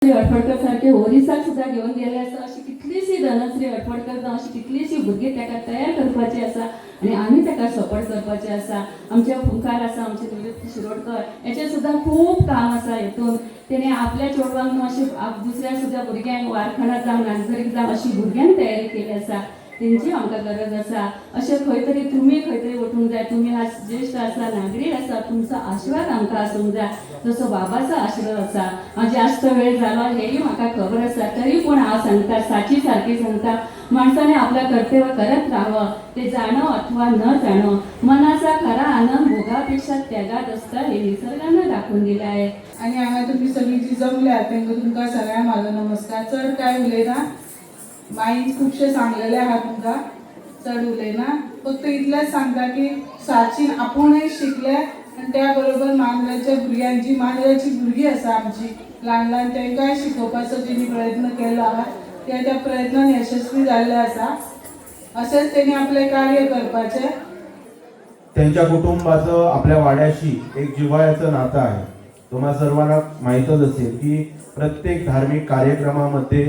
श्री अडफडकर सारखे ओरिसाक सुद्धा घेऊन गेले आसा. अशी कितलीशी धनश्री अडफडकर जावं अशी कितलीशी भुरगीं ताका तयार करपाची आसा आनी आमी ताका सपोर्ट करपाचे आसा. आमचे फुंकार आसा आमचे निवृत्ती शिरोडकर, हेचे सुद्धा खूब काम आसा. हेतून तेणे आपल्या चेडवांक न्हू अशी दुसऱ्या सुद्धा भुरग्यांक वारखाणात जावं नागरीक जावं अशी भुरग्यांक तयारी केली आसा. तेंची आमकां गरज आसा. अशें खंय तरी तुमी खंय तरी वचूंक जाय. तुमी आज ज्येश्ठ आसा, नागरीक आसा, तुमचो आशिर्वाद आमकां आसूंक जाय जसो बाबाचो आशिर्वाद आसा. जास्त वेळ झाला हेही म्हाका खबर आसा, तरी पूण हांव सांगता, साची सारखी सांगता, माणसाने आपलं कर्तव्य करत राहावं. ते जाणो अथवा न जाणो, मनाचा खरा आनंद भोगापेक्षा त्यागात असता हे निसर्गानं दाखवून दिले आहे. आणि हांगा तुम्ही सगळी जी जमल्या तांकां तुमकां सगळ्यांक म्हाजो नमस्कार. चड काय उलयना, माईन खुबशे सांगलेले आहा तुमकां, चड उलयना. फक्त इतलेंच सांगता की साचीन आपुणूय शिकले आनी त्या बरोबर मांद्रेच्या भुरग्यांक जी मांद्रेची भुरगीं आसा आमची ल्हान ल्हान तांकांय शिकोवपाचो तेणी प्रयत्न केलो आहा. त्या प्रयत्नान यशस्वी जाल्ले आसा. अशेंच तेणी आपले कार्य करपाचें. त्यांच्या कुटुंबाचं आपल्या वाड्याशी एक जिव्हाळ्याचं नातं आहे. तुम्हा सर्वांना माहीतच असेल की प्रत्येक धार्मिक कार्यक्रमामध्ये,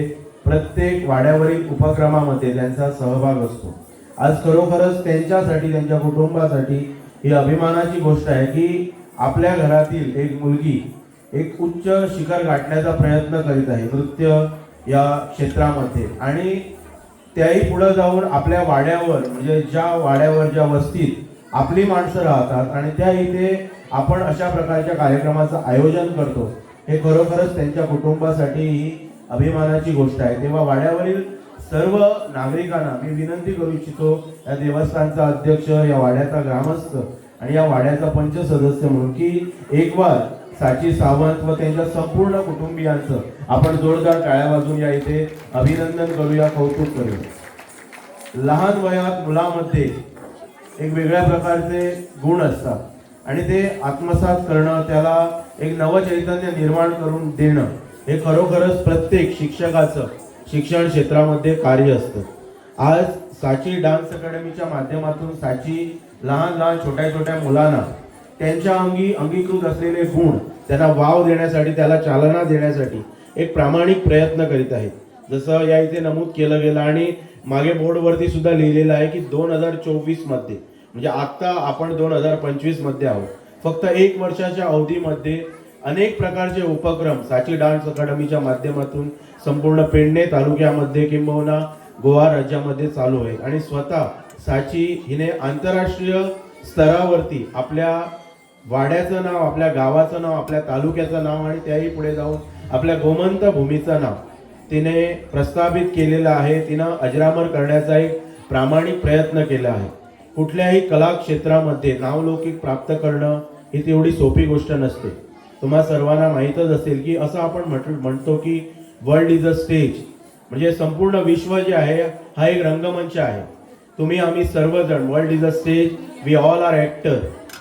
प्रत्येक वाड्यावरील उपक्रमामध्ये त्यांचा सहभाग असतो. आज खरोखरच त्यांच्यासाठी, त्यांच्या कुटुंबासाठी ही अभिमानाची गोष्ट आहे की आपल्या घरातील एक मुलगी एक उच्च शिखर गाठण्याचा प्रयत्न करीत आहे नृत्य या क्षेत्रामध्ये. आणि त्याही पुढे जाऊन आपल्या वाड्यावर, म्हणजे ज्या वाड्यावर, ज्या वस्तीत आपली माणसं राहतात आणि त्या इथे आपण अशा प्रकारच्या कार्यक्रमाचं आयोजन करतो, हे खरोखरच त्यांच्या कुटुंबासाठी ही अभिमानाची गोष्ट आहे. तेव्हा वाड्यावरील सर्व नागरिकांना मी विनंती करू इच्छितो, या देवस्थानचा अध्यक्ष, या वाड्याचा ग्रामस्थ आणि या वाड्याचा पंच सदस्य म्हणून, की एक वार साची सावंत व त्यांच्या संपूर्ण कुटुंबियांचं आपण जोरदार टाळ्या वाजून या इथे अभिनंदन करूया, कौतुक करूया. लहान वयात मुलामध्ये एक वेगळ्या प्रकारचे गुण असतात आणि ते आत्मसात करणं, त्याला एक नवचैतन्य निर्माण करून देणं, हे खरोखरच प्रत्येक शिक्षकाचं शिक्षण क्षेत्रामध्ये कार्य असतं. आज साची डान्स अकॅडमीच्या माध्यमातून साची लहान लहान छोट्या छोट्या मुलांना त्यांच्या अंगीकृत असलेले गुण त्यांना वाव देण्यासाठी, त्याला चालना देण्यासाठी एक प्रामाणिक प्रयत्न करीत आहेत. जसं या इथे नमूद केलं गेलं आणि मागे बोर्डवरती सुद्धा लिहिलेलं आहे की 2024 मध्ये, म्हणजे आता आपण 2025 मध्ये आहोत. फक्त 1 वर्षाच्या अवधीमध्ये अनेक प्रकारचे उपक्रम साची डान्स अकॅडमीच्या माध्यमातून संपूर्ण पेडणे तालुक्यामध्ये किंबहुना गोवा राज्यामध्ये चालू आहेत. आणि स्वतः साची हिने आंतरराष्ट्रीय स्तरावरती आपल्या वाड्याचं नाव, आपल्या गावाचं नाव, आपल्या तालुक्याचं नाव आणि त्याही पुढे जाऊन आपल्या गोमंत भूमीचं नाव तिने प्रस्थापित केलेलं आहे. तिनं अजरामर करण्याचा एक प्रामाणिक प्रयत्न केला आहे. कुठल्याही कला क्षेत्रामध्ये नावलौकिक प्राप्त करणं ही तेवढी सोपी गोष्ट नसते. तुम्हा सर्वांना माहीतच असेल की असं आपण म्हणतो की वर्ल्ड इज अ स्टेज, म्हणजे संपूर्ण विश्व जे आहे हा एक रंगमंच आहे. तुम्ही आम्ही सर्वजण, world is a stage, we all are actor,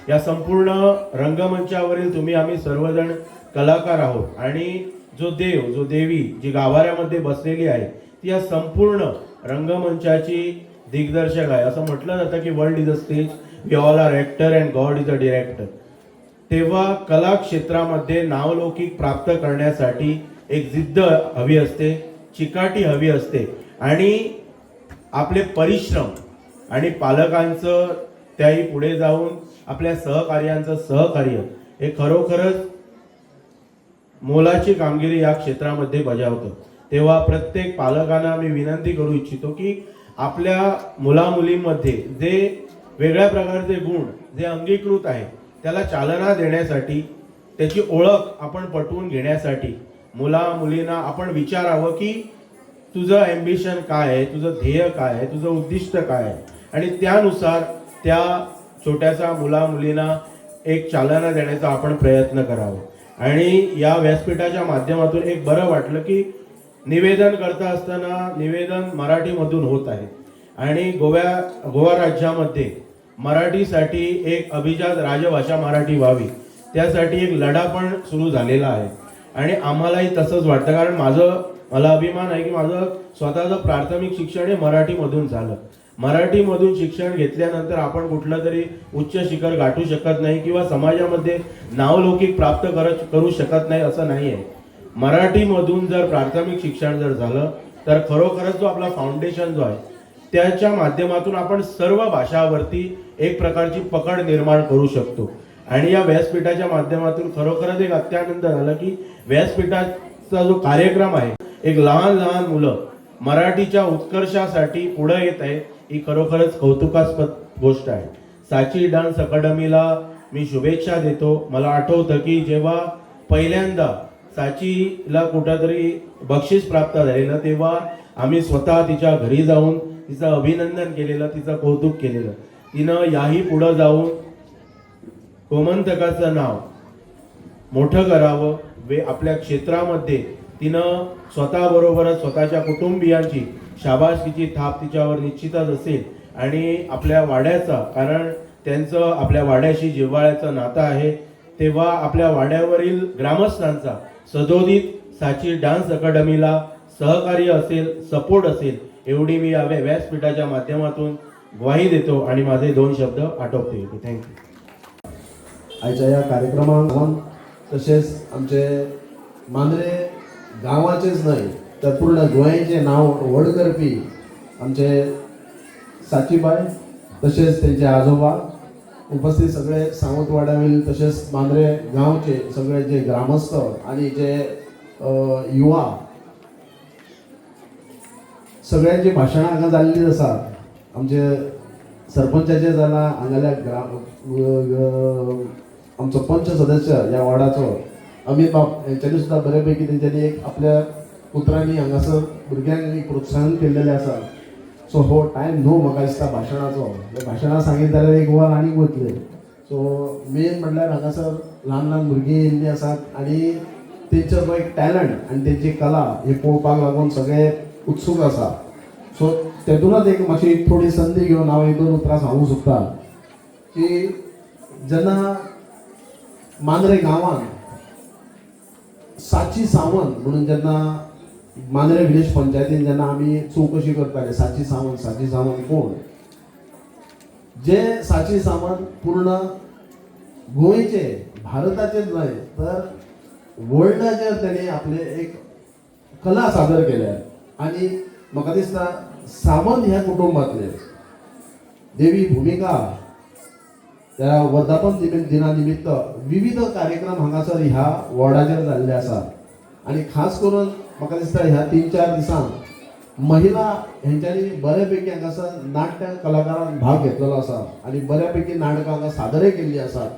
या संपूर्ण रंगमंचावरील तुम्ही आम्ही सर्वजण कलाकार आहोत. आणि जो देव, जो देवी जी गाभाऱ्यामध्ये बसलेली आहे ती या संपूर्ण रंगमंचाची दिग्दर्शक आहे. असं म्हटलं जातं की world is a stage, we all are actor and God is a director. तेव्हा कला क्षेत्रामध्ये नावलौकिक प्राप्त करण्यासाठी एक जिद्द हवी असते, चिकाटी हवी असते आणि आपले परिश्रम आणि पालकांचं, त्याही पुढे जाऊन आपल्या सहकार्यांचं सहकार्य हे खरोखरच मोलाची कामगिरी या क्षेत्रामध्ये बजावतं. तेव्हा प्रत्येक पालकांना मी विनंती करू इच्छितो की आपल्या मुलामुलींमध्ये जे वेगळ्या प्रकारचे गुण जे अंगीकृत आहे त्याला चालना देण्यासाठी, त्याची ओळख आपण पटवून घेण्यासाठी मुला मुलींना आपण विचारावं की तुझं ॲम्बिशन काय आहे, तुझं ध्येय काय आहे, तुझं उद्दिष्ट काय आहे, आणि त्यानुसार त्या छोट्याशा मुला मुलींना एक चालना देण्याचा आपण प्रयत्न करावा. आणि या व्यासपीठाच्या माध्यमातून एक बरं वाटलं की निवेदन करता असताना निवेदन मराठीमधून होत आहे आणि गोवा राज्यामध्ये मराठीसाठी एक अभिजात राजभाषा मराठी व्हावी, त्यासाठी एक लढा पण सुरू झालेला आहे. आणि आम्हालाही तसंच वाटतं, कारण मला अभिमान आहे की माझं स्वतःचं प्राथमिक शिक्षण हे मराठीमधून झालं. मराठीमधून शिक्षण घेतल्यानंतर आपण कुठलं तरी उच्च शिखर गाठू शकत नाही किंवा समाजामध्ये नावलौकिक प्राप्त करू शकत नाही असं नाही आहे. मराठीमधून जर प्राथमिक शिक्षण जर झालं तर खरोखरच जो आपला फाउंडेशन जो आहे त्याच्या माध्यमातून आपण सर्व भाषावरती एक प्रकारची पकड निर्माण करू शकतो. आणि या व्यासपीठाच्या माध्यमातून खरोखरच एक अत्यानंद झाला की व्यासपीठाचा जो कार्यक्रम आहे, एक लहान लहान मुलं मराठीच्या उत्कर्षासाठी पुढे येत आहे, ही खरोखरच कौतुकास्पद गोष्ट आहे. साची डान्स अकादमीला मी शुभेच्छा देतो. मला आठवतं की जेव्हा पहिल्यांदा साचीला कुठंतरी बक्षीस प्राप्त झालेलं तेव्हा आम्ही स्वतः तिच्या घरी जाऊन तिचं अभिनंदन केलेलं, तिचं कौतुक केलेलं. तिनं याही पुढं जाऊन गोमंतकाचं नाव मोठं करावं आपल्या क्षेत्रामध्ये. तिनं स्वतःबरोबरच स्वतःच्या कुटुंबियांची शाबासकीची थाप तिच्यावर निश्चितच असेल आणि आपल्या वाड्याचा, कारण त्यांचं आपल्या वाड्याशी जिव्हाळ्याचं नातं आहे, तेव्हा आपल्या वाड्यावरील ग्रामस्थांचा सदोदित साची डान्स अकादमीला सहकार्य असेल, सपोर्ट असेल, एवढी मी या व्यासपीठाच्या माध्यमातून ग्वाही देतो आणि माझे 2 शब्द आटोपते. थँक्यू. आयच्या या कार्यक्रमाक तसेच आमचे मांद्रे गांवाचेच नाही तर पूर्ण गोंयचें नांव व्हड करपी आमचे साचीबाई तसेच त्यांचे आजोबा, उपस्थित सगळे सावंतवाड्यावरील तसेच मांद्रे गांवचे सगळे जे ग्रामस्थ आणि जे युवा सगळ्यांची भाशणां हांगा जाल्लीच आसात. आमचे सरपंचाचे जाला हांगाल्या आमचो पंच सदस्य ह्या वार्डाचो अमित बाब यांच्यानी सुद्धा बऱ्यापैकी त्यांच्यानी एक आपल्या पुत्रांनी हांगासर भुरग्यांक एक प्रोत्साहन केल्लेलें आसा. सो हो टायम न्हू म्हाका दिसता भाशणाचो. भाशणां सांगीत जाल्यार 1 वर आनीक वतले. सो मेन म्हणल्यार हांगासर ल्हान ल्हान भुरगीं येयल्लीं आसात आणि तेंचो जो एक टॅलंट आणि तेंची कला हे पळोवपाक लागून सगळे उत्सूक आसा. सो तेतूनच एक मातशी थोडी संदी घेवन हांव 1-2 उतरां सांगूंक सोदता की जेन्ना मांद्रे गांवांत साची सावंत म्हणून जेन्ना मांद्रे विलेज पंचायतीन जेन्ना आमी चवकशी करताले साची सावंत कोण, जे साची सावंत पूर्ण गोंयचे भारताचेच न्हय तर वर्ल्डाचेर तेणी आपले एक कला सादर केल्या. आणि म्हाका दिसता सावंत ह्या कुटुंबातले देवी भूमिका त्या वर्धापन दिना निमित्त विविध कार्यक्रम हांगासर ह्या वॉर्डाचेर जाल्ले आसात आणि खास करून म्हाका दिसता ह्या 3-4 दिसांक महिला हेंच्यांनी बऱ्यापैकी हांगासर नाट्य कलाकारांक भाग घेतलेलो आसा आणि बऱ्यापैकी नाटकां हांगा सादरय केल्ली आसात.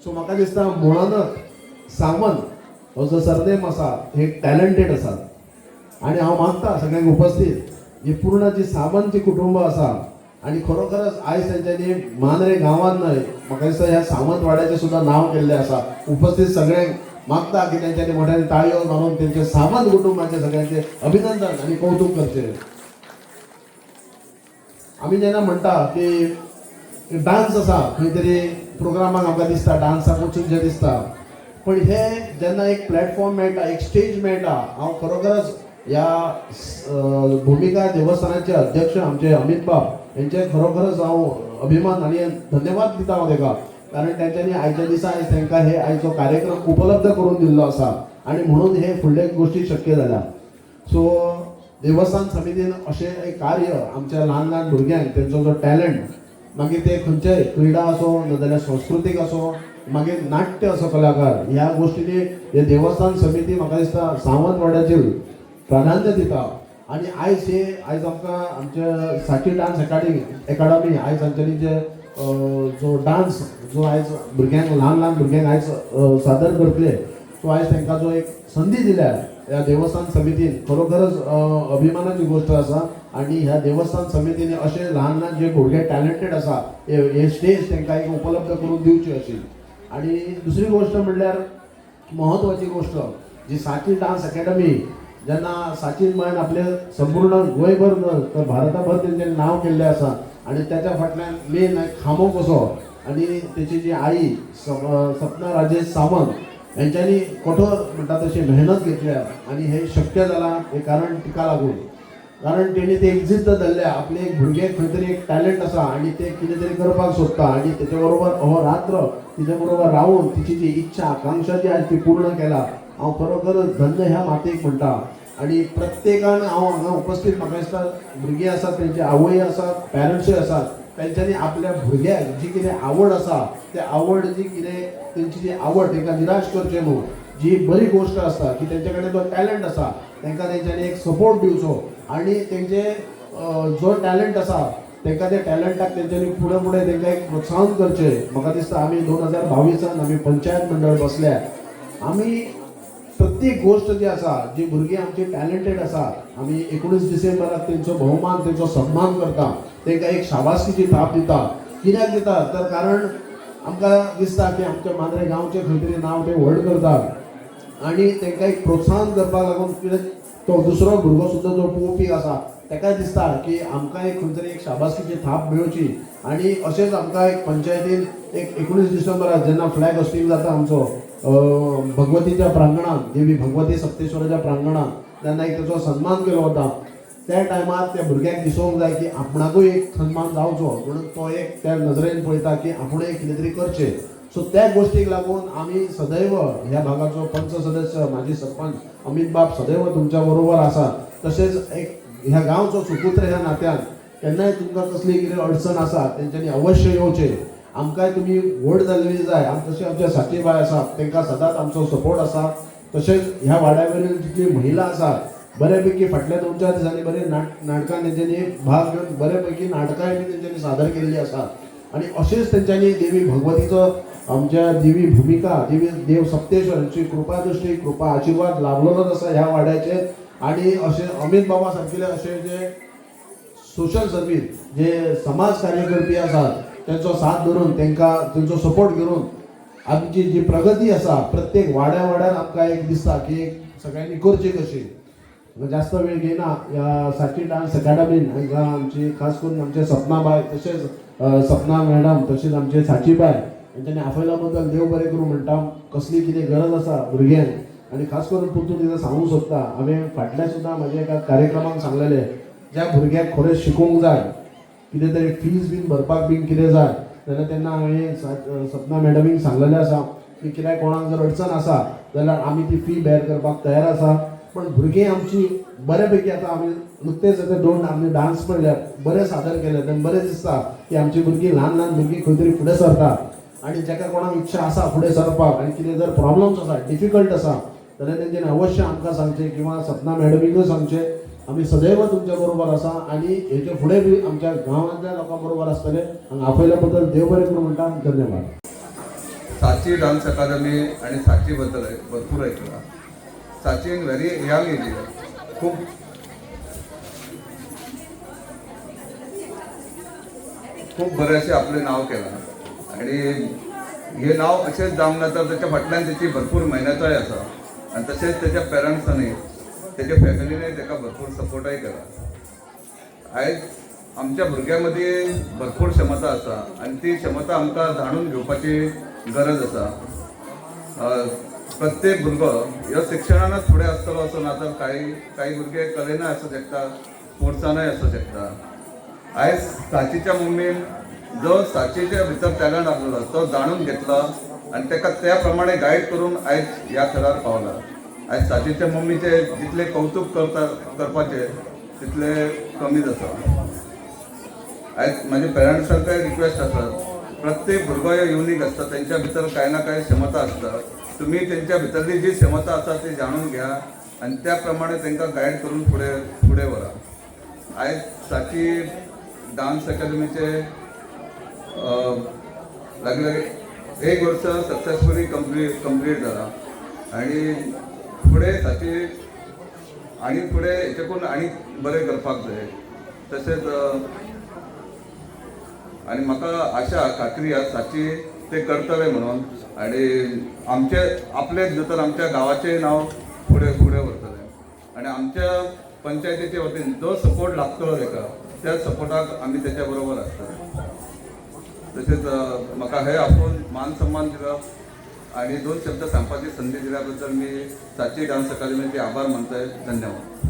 सो म्हाका दिसता मुळानच सावंत हो जो सरनेम आसा हे टॅलंटेड आसात आणि हांव मागता सगळ्यांक उपस्थित ही पूर्ण जी सावंतची कुटुंब आसा आणि खरोखरच आयज त्यांच्यानी मांद्रे गांवांत न्हय म्हाका दिसता ह्या सावंत वाड्याचें सुद्धा नांव केल्लें आसा. उपस्थित सगळ्यांक मागता की त्यांच्यानी मोठ्याने ताळयो मारून त्यांचे सावंत कुटुंबाचे सगळ्यांचे अभिनंदन आणि कौतुक करचे. आमी जेन्ना म्हणटा की डान्स आसा खंय तरी प्रोग्रामाक आमकां दिसता डान्साक वचूंक दिसता, पण हे जेन्ना एक प्लॅटफॉर्म मेळटा, एक स्टेज मेळटा, हांव खरोखरच ह्या भूमिका देवस्थानाचे अध्यक्ष आमचे अमित बाब यांचे खरोखरच हांव अभिमान आणि धन्यवाद दिता हांव ताका, कारण त्यांच्यानी आयच्या दिसा आयज तांकां हे आयचो कार्यक्रम उपलब्ध करून दिल्लो आसा आणि म्हणून हे फुडले गोष्टी शक्य जाल्या. सो देवस्थान समितीन अशें एक कार्य आमच्या ल्हान ल्हान भुरग्यांक तेंचो जो टॅलंट मागीर ते खंयचेय क्रीडा असो नाजाल्यार सांस्कृतीक असो मागीर नाट्य असो कलाकार ह्या गोष्टींनी हे देवस्थान समिती म्हाका दिसता सावंत वाड्याचेर प्राधान्य दिता. आणि आयज आमकां आमचे साची डान्स अकादमी आयज तांच्यांनी जे जो डान्स जो आयज भुरग्यांक ल्हान ल्हान भुरग्यांक आयज सादर करतले, सो आयज तांकां जो एक संदी दिल्या ह्या देवस्थान समितीन खरोखरच अभिमानाची गोष्ट आसा. आणि ह्या देवस्थान समितीने असे ल्हान ल्हान जे भुरगे टॅलंटेड आसा हे स्टेज तांकां एक उपलब्ध करून दिवची अशी. आणि दुसरी गोष्ट म्हणल्यार महत्वाची गोष्ट जी साची डान्स अकादमी जेन्ना साचीन म्हण आपले संपूर्ण गोंयभर तर भारताभर तेंचें नांव केल्लें आसा आणि त्याच्या फाटल्यान मेन खामो कसो आणि त्याची जी आई सपना राजेश सावंत यांच्यानी कठोर म्हणटा तशी मेहनत घेतल्या आणि हे शक्य जाला हे कारण तिका लागून, कारण तेणी ते एक जिद्द धरल्या आपले एक भुरगे खंय तरी एक टॅलंट आसा आणि ते कितें तरी करपाक सोदता आणि त्याच्या बरोबर अहोरात्र तिच्या बरोबर रावून तिची जी इच्छा आकांक्षा जी आज ती पूर्ण केला हांव खरोखर धन्य ह्या मातयेक म्हणटा. आनी प्रत्येकान हांव हांगा उपस्थित म्हाका दिसता भुरगीं आसात, तेंचे आवय आसात, पॅरंट्सूय आसात, तेंच्यांनी आपल्या भुरग्याक जी कितें आवड आसा ते आवड जी कितें तेंची जी आवड तांकां निराश करचें न्हू. जी बरी गोश्ट आसता की तेंचे कडेन जो टॅलंट आसा तांकां तेंच्यांनी एक सपोर्ट दिवचो आनी तेंचे जो टॅलंट आसा तांकां त्या टॅलंटाक तेंच्यांनी फुडें फुडें तांकां एक प्रोत्साहन करचें. म्हाका दिसता आमी 2022 आमी पंचायत मंडळ बसल्या. आमी प्रत्येक गोष्ट जी आसा जी भुरगीं आमची टॅलंटेड आसात आमी 19 डिसेंबराक तेंचो भोवमान तेंचो सन्मान करता, तांकां एक शाबासकीची थाप दिता. कित्याक दिता तर कारण आमकां दिसता की आमच्या मांद्रे गांवचें खंय तरी नांव ते व्हड करतात आनी तांकां एक प्रोत्साहन करपाक लागून कितें तो दुसरो भुरगो सुद्दां जो पळोवपी आसा ताका दिसता की आमकां एक खंय तरी एक शाबासकीची थाप मेळची. आनी अशेंच आमकां एक पंचायतीन एक 19 डिसेंबराक जेन्ना फ्लॅग होस्टिंग जाता आमचो भगवतीच्या प्रांगणात, देवी भगवती सप्तेश्वराच्या प्रांगणात तेन्ना एक ताचो सन्मान केलो वता. त्या टायमार त्या भुरग्याक दिसूंक जाय की आपणाकूय एक सन्मान जावचो म्हणून तो एक त्या नजरेन पळयता की आपुणूय कितें तरी करचें. सो त्या गोश्टीक लागून आमी सदैव ह्या भागाचो पंच सदस्य माजी सरपंच अमित बाब सदैव तुमच्या बरोबर आसा. तशेंच एक ह्या गांवचो सुपुत्र ह्या नात्यान केन्नाय तुमकां कसली कितें अडचण आसा तेंच्यांनी अवश्य येवचें. आमकांय तुमी व्हड जाल्ली जाय. तशें आमच्या साथीबाय आसात तांकां सदांच आमचो सपोर्ट आसा. तशेंच ह्या वाड्यावयली जितली महिला आसात बऱ्यापैकी फाटल्या 2-4 दिसांनी बरे नाटकां तेंच्यांनी भाग घेवन बऱ्यापैकी नाटकांय बी तेंच्यांनी सादर केल्ली आसात. आनी अशेंच तेंच्यांनी देवी भगवतीचो आमच्या देवी भुमिका देव सप्तेश्वर हांची कृपा दृश्टी कृपा आशिर्वाद लाभलेलोच आसा ह्या वाड्याचेर. आनी अशें अमित बाबा सारकेले अशे जे सोशल सर्वीस जे समाज कार्य करपी आसात तेंचो साथ धरून तांकां तेंचो सपोर्ट घेवन आमची जी प्रगती आसा प्रत्येक वाड्यार आमकां एक दिसता की एक सगळ्यांनी करची कशी. जास्त वेळ घेयना ह्या साची डान्स अकॅडमीन हांगा आमची खास करून आमचे सपनाबाय तशेंच सपना मॅडम तशेंच आमचे साचीबाय हेंच्यांनी आपयल्या बद्दल देव बरें करूं म्हणटा. कसली कितें गरज आसा भुरग्यांक आनी खास करून परतून कितें सांगूंक सोदता हांवें फाटल्या सुद्दां म्हाज्या एका कार्यक्रमाक सांगलेलें ज्या भुरग्याक खरेंच शिकूंक जाय कितें तरी फीज बीन भरपाक बीन कितें जाय जाल्यार तेन्ना हांवें सपना मॅडमीक सांगलेलें आसा की कित्याक कोणाक जर अडचण आसा जाल्यार आमी ती फी बेर करपाक तयार आसा. पण भुरगीं आमची बऱ्यापैकी आतां आमी नुकतेच आतां 2 आमी डान्स पळयल्यात बरें सादर केले तेन्ना बरें दिसता की आमची भुरगीं ल्हान भुरगीं खंय तरी फुडें सरतात आनी जाका कोणाक इच्छा आसा फुडें सरपाक आनी कितें जर प्रॉब्लम्स आसा डिफिकल्ट आसा जाल्यार तेंच्यांनी अवश्य आमकां सांगचें किंवा सपना मॅडमीकूय सांगचें. आमी सदैव तुमच्या बरोबर आसा आनी हेचे फुडें बी आमच्या गांवांतल्या लोकां बरोबर आसतले. हांगा आपयल्या बद्दल देव बरें करूं म्हणटा. धन्यवाद. साची डान्स अकादमी आणि साची बद्दल भरपूर ऐकला. साची व्हेरी यंग एज खूप बरें अशें आपलें नांव केलां आनी हे नांव अशेंच जावंक ना तर तेच्या फाटल्यान तेची भरपूर मेहनतय आसा आनी तशेंच तेच्या पेरंट्सांनी तेच्या फॅमिलीने ताका भरपूर सपोर्टय केला. आयज आमच्या भुरग्यां मदीं भरपूर क्षमता आसा आनी ती क्षमता आमकां जाणून घेवपाची गरज आसा. प्रत्येक भुरगो ह्यो शिक्षणानच फुडें आसतलो असो ना तर काही भुरगे कलेनय आसूं शकता स्पोर्ट्सानय आसूं शकता. आयज साचीच्या मम्मीन जो साचीच्या भितर टॅलंट आसलो तो जाणून घेतला आनी ताका त्या प्रमाणे गायड करून आयज ह्या थरार पावला. आयज साचीच्या मम्मीचे जितले कौतुक करपाचे तितले कमीच आसा. आयज म्हाजे पेरंट्सांकाय रिक्वेस्ट आसा प्रत्येक भुरगो युनीक आसता तेंच्या भितर कांय ना कांय क्षमता आसता. तुमी तेंच्या भितरली जी क्षमता आसा ती जाणून घ्या आनी त्या प्रमाणे तांकां गायड करून फुडें व्हरा. आयज साची डान्स अकादमीचे लागले 1 वर्ष सक्सेसफुली कंप्लीट जाला आनी फुडें साची आनी फुडें हेच्याकून आनी बरें करपाक जाय. तशेंच आनी म्हाका आशा खात्री आसा साची ते करतले म्हणून आनी आपलेच न्हू तर आमच्या गांवाचें नांव फुडें व्हरतले आनी आमच्या पंचायतीच्या वतीन जो सपोर्ट लागतलो ताका त्या सपोर्टाक आमी तेच्या बरोबर आसता. तशेंच म्हाका हे आपोवन मान सन्मान दिला आनी 2 शब्द सांगपाची संदी दिल्या बद्दल मी साची डान्स अकादमीचे आभार मानताय. धन्यवाद.